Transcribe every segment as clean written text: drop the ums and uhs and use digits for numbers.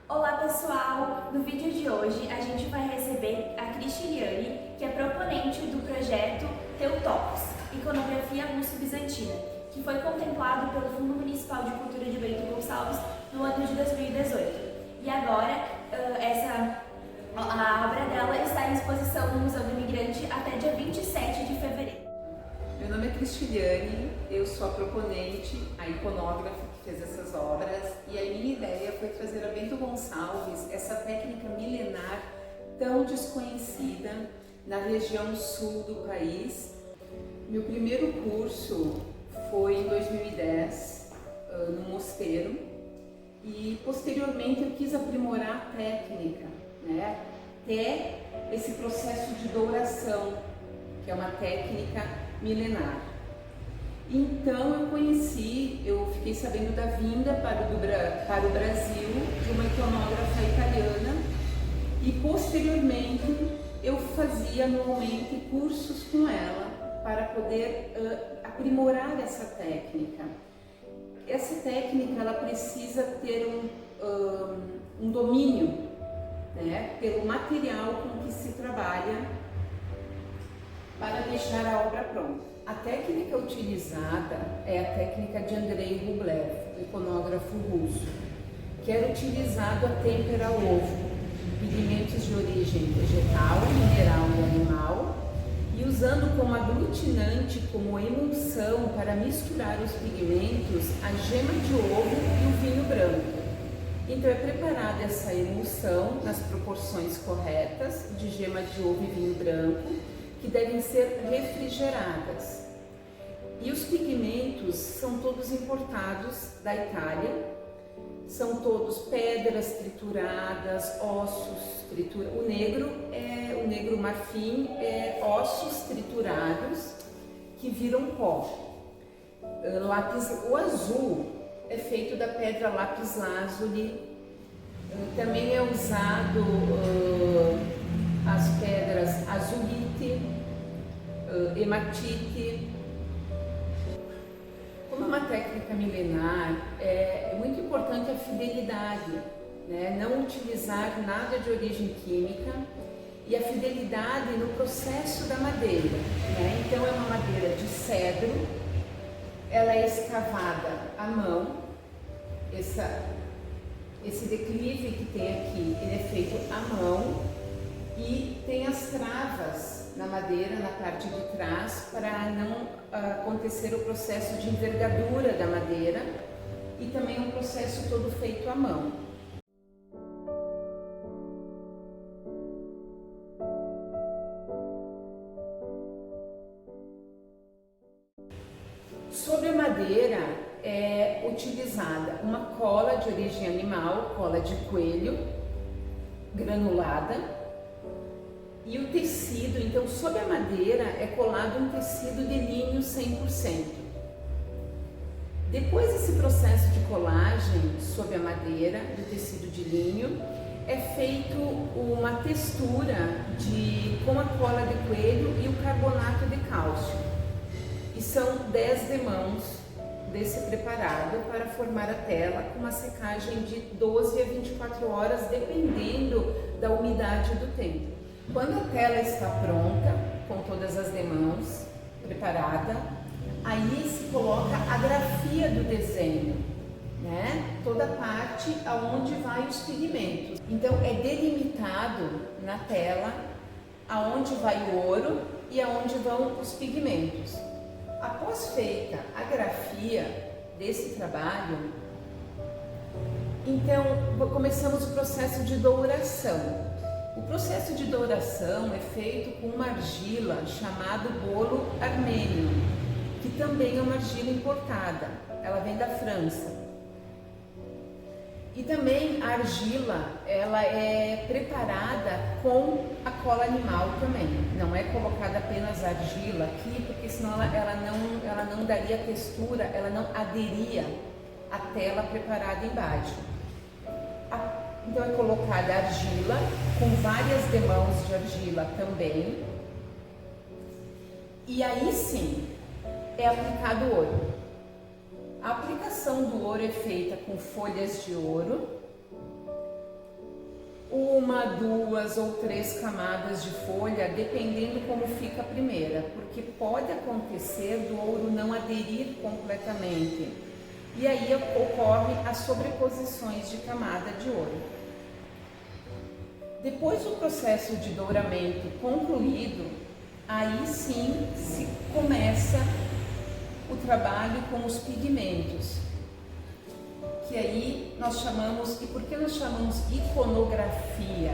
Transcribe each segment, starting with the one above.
Olá pessoal! No vídeo de hoje a gente vai receber a Cristiane, que é proponente do projeto Teutopos, Iconografia Russo-Bizantina, que foi contemplado pelo Fundo Municipal de Cultura de Bento Gonçalves no ano de 2018. E agora a obra dela está em exposição no Museu do Imigrante até dia 27 de fevereiro. Meu nome é Cristiane, eu sou a proponente, a iconógrafa que fez essas obras, e a minha ideia foi trazer a Bento Gonçalves essa técnica milenar tão desconhecida na região sul do país. Meu primeiro curso foi em 2010, no Mosteiro, e posteriormente eu quis aprimorar a técnica, até esse processo de douração, que é uma técnica milenar. Então eu fiquei sabendo da vinda para o Brasil de uma iconógrafa italiana e posteriormente eu fazia anualmente cursos com ela para poder aprimorar essa técnica. Essa técnica ela precisa ter um domínio, pelo material com que se trabalha para deixar a obra pronta. A técnica utilizada é a técnica de Andrei Rublev, iconógrafo russo, que era utilizado a temperar ovo, pigmentos de origem vegetal, mineral e animal, e usando como aglutinante, como emulsão para misturar os pigmentos, a gema de ovo e o vinho branco. Então é preparada essa emulsão nas proporções corretas de gema de ovo e vinho branco, que devem ser refrigeradas. E os pigmentos são todos importados da Itália, são todos pedras trituradas, ossos triturados. O negro marfim é ossos triturados que viram pó. O azul é feito da pedra lápis lazuli. Também é usado as pedras azulite, hematite. Como é uma técnica milenar, é muito importante a fidelidade, não utilizar nada de origem química e a fidelidade no processo da madeira. Então é uma madeira de cedro, ela é escavada à mão, esse declive que tem aqui, ele é feito à mão, e tem as travas na madeira, na parte de trás, para não acontecer o processo de envergadura da madeira, e também um processo todo feito à mão. Sobre a madeira é utilizada uma cola de origem animal, cola de coelho, granulada. E o tecido, então, sobre a madeira é colado um tecido de linho 100%. Depois desse processo de colagem sobre a madeira do tecido de linho, é feito uma textura com a cola de coelho e o carbonato de cálcio. E são 10 demãos desse preparado para formar a tela com uma secagem de 12 a 24 horas, dependendo da umidade do tempo. Quando a tela está pronta, com todas as demãos preparada, aí se coloca a grafia do desenho, toda a parte aonde vai os pigmentos. Então é delimitado na tela aonde vai o ouro e aonde vão os pigmentos. Após feita a grafia desse trabalho, então começamos o processo de douração. O processo de douração é feito com uma argila chamada bolo armênio, que também é uma argila importada, ela vem da França. E também a argila, ela é preparada com a cola animal também, não é colocada apenas a argila aqui, porque senão ela não daria textura, ela não aderia à tela preparada embaixo. Então é colocada argila, com várias demãos de argila também, e aí sim é aplicado o ouro. A aplicação do ouro é feita com folhas de ouro uma, duas ou três camadas de folha, dependendo como fica a primeira, porque pode acontecer do ouro não aderir completamente. E aí ocorre as sobreposições de camada de ouro. Depois do processo de douramento concluído, aí sim se começa o trabalho com os pigmentos, que aí nós chamamos, e por que nós chamamos iconografia?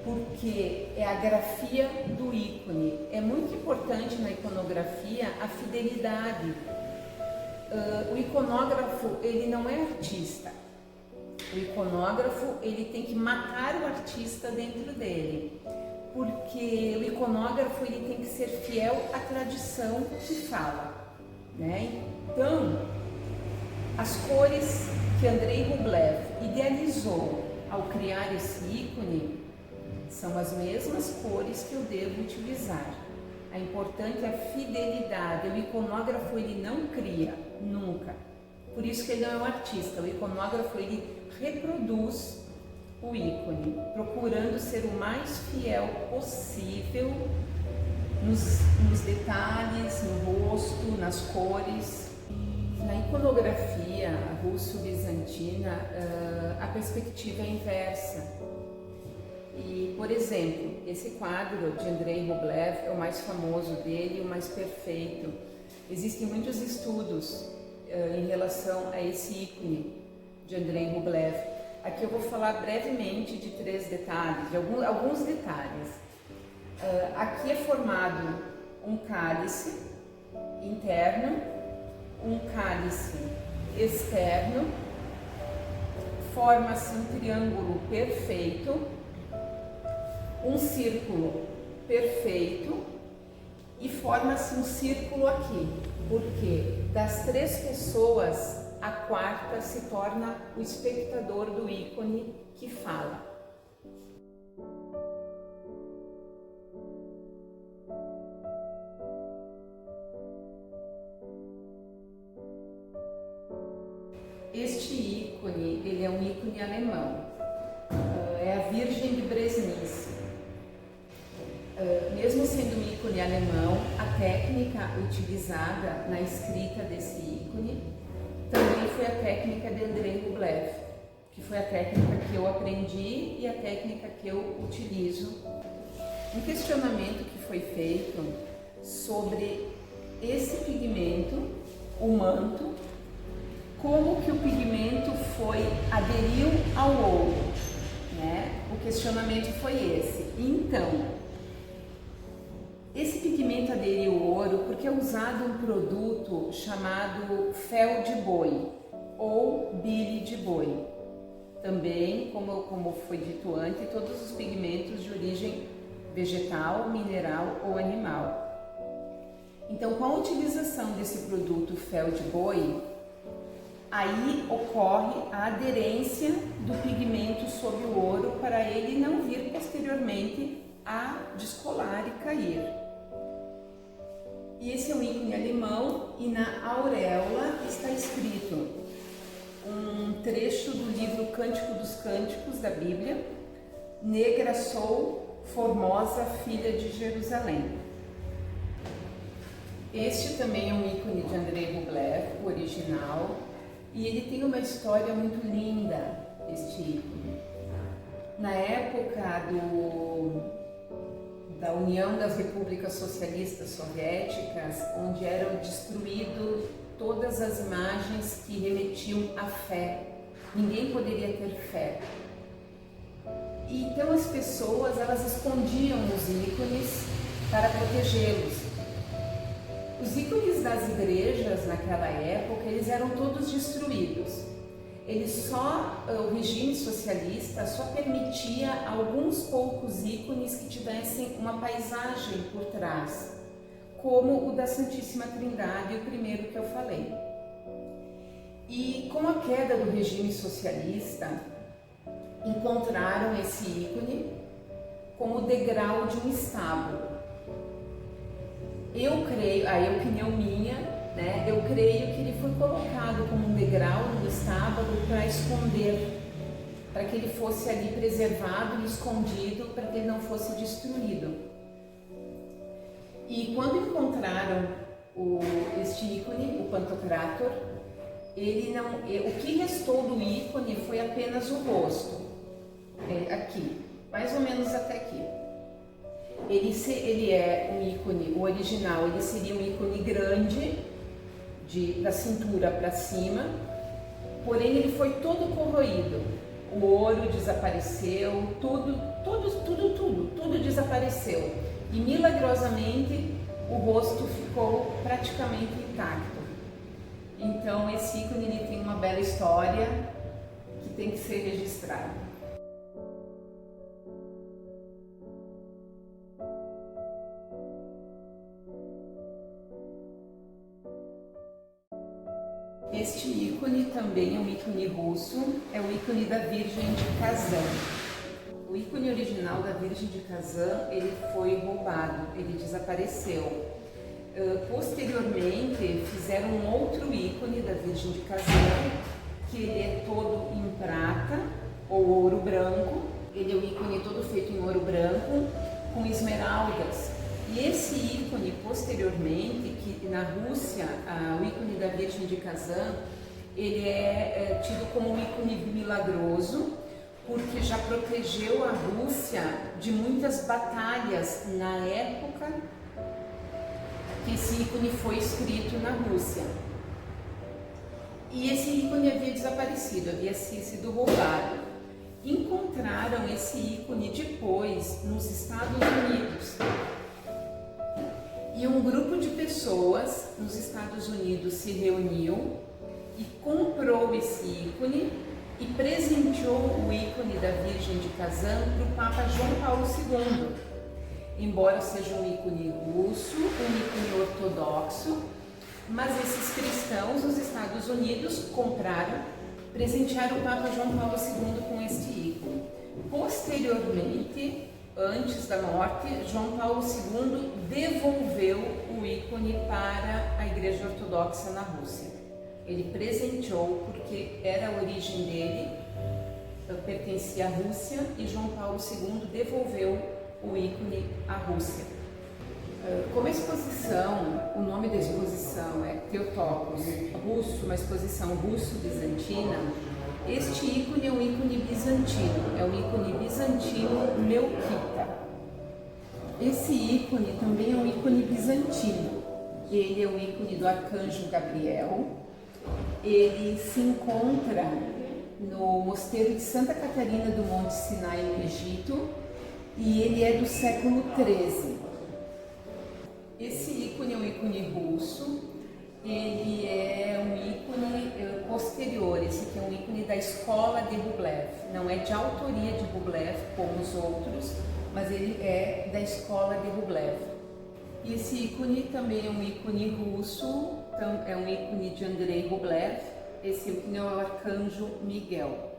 Porque é a grafia do ícone. É muito importante na iconografia a fidelidade. O iconógrafo, ele não é artista. O iconógrafo, ele tem que matar o artista dentro dele, porque o iconógrafo, ele tem que ser fiel à tradição que fala, né? Então, as cores que Andrei Rublev idealizou ao criar esse ícone são as mesmas cores que eu devo utilizar. A importante é a fidelidade. O iconógrafo, ele não cria, nunca. Por isso que ele não é um artista. O iconógrafo, ele reproduz o ícone, procurando ser o mais fiel possível nos detalhes, no rosto, nas cores. Na iconografia russo-bizantina, a perspectiva é inversa. E, por exemplo, esse quadro de Andrei Rublev é o mais famoso dele e o mais perfeito. Existem muitos estudos em relação a esse ícone de Andrei Rublev. Aqui eu vou falar brevemente de três detalhes, de alguns detalhes. Aqui é formado um cálice interno, um cálice externo, forma-se um triângulo perfeito, um círculo perfeito e forma-se um círculo aqui, porque das três pessoas, a quarta se torna o espectador do ícone que fala. Este ícone, ele é um ícone alemão, é a Virgem de Bresnice. Mesmo sendo um ícone alemão, a técnica utilizada na escrita desse ícone também foi a técnica de Andrei Rublev, que foi a técnica que eu aprendi e a técnica que eu utilizo. Um questionamento que foi feito sobre esse pigmento, o manto, como que o pigmento aderiu ao ouro, né? O questionamento foi esse. Então, esse pigmento aderiu ao ouro porque é usado um produto chamado fel de boi ou bile de boi. Também, como foi dito antes, todos os pigmentos de origem vegetal, mineral ou animal. Então, com a utilização desse produto fel de boi, aí ocorre a aderência do pigmento sobre o ouro para ele não vir posteriormente a descolar e cair. E esse é um ícone alemão e na auréola está escrito um trecho do livro Cântico dos Cânticos da Bíblia: Negra sou, formosa filha de Jerusalém. Este também é um ícone de Andrei Rublev, o original, e ele tem uma história muito linda, este ícone. Na época da União das Repúblicas Socialistas Soviéticas, onde eram destruídas todas as imagens que remetiam à fé. Ninguém poderia ter fé. E então as pessoas, elas escondiam os ícones para protegê-los. Os ícones das igrejas naquela época, eles eram todos destruídos. O regime socialista só permitia alguns poucos ícones que tivessem uma paisagem por trás, como o da Santíssima Trindade, o primeiro que eu falei. E com a queda do regime socialista, encontraram esse ícone como degrau de um estábulo. Eu creio, a opinião minha, né, eu creio que ele foi colocado como um degrau no estábulo para esconder para que ele fosse ali preservado e escondido, para que ele não fosse destruído. E quando encontraram este ícone, o Pantocrator, o que restou do ícone foi apenas o rosto, aqui, mais ou menos até aqui. Ele é um ícone, o original, ele seria um ícone grande, da cintura para cima, porém ele foi todo corroído. O ouro desapareceu, tudo desapareceu. E milagrosamente o rosto ficou praticamente intacto. Então esse ícone ele tem uma bela história que tem que ser registrada. Este ícone também é um ícone russo, é o ícone da Virgem de Kazan. O ícone original da Virgem de Kazan, ele foi roubado, ele desapareceu. Posteriormente, fizeram um outro ícone da Virgem de Kazan, que ele é todo em prata ou ouro branco. Ele é um ícone todo feito em ouro branco, com esmeraldas. E esse ícone, posteriormente, que na Rússia, o ícone da Virgem de Kazan, ele é tido como um ícone milagroso, porque já protegeu a Rússia de muitas batalhas na época que esse ícone foi escrito na Rússia. E esse ícone havia desaparecido, havia sido roubado. Encontraram esse ícone depois nos Estados Unidos. E um grupo de pessoas nos Estados Unidos se reuniu e comprou esse ícone e presenteou o ícone da Virgem de Kazan para o Papa João Paulo II. Embora seja um ícone russo, um ícone ortodoxo, mas esses cristãos nos Estados Unidos compraram, presentearam o Papa João Paulo II com este ícone. Posteriormente, antes da morte, João Paulo II devolveu o ícone para a Igreja Ortodoxa na Rússia. Ele presenteou porque era a origem dele, pertencia à Rússia, e João Paulo II devolveu o ícone à Rússia. Como a exposição, o nome da exposição é Theotokos russo, uma exposição russo-bizantina, este ícone é um ícone bizantino, é um ícone bizantino melquita. Esse ícone também é um ícone bizantino, ele é o ícone do arcanjo Gabriel. Ele se encontra no mosteiro de Santa Catarina do Monte Sinai, no Egito, e ele é do século XIII. Esse ícone é um ícone russo, ele é um ícone posterior, esse aqui é um ícone da escola de Rublev, não é de autoria de Rublev como os outros, mas ele é da escola de Rublev. E esse ícone também é um ícone russo, é um ícone de Andrei Rublev. Esse ícone é o arcanjo Miguel.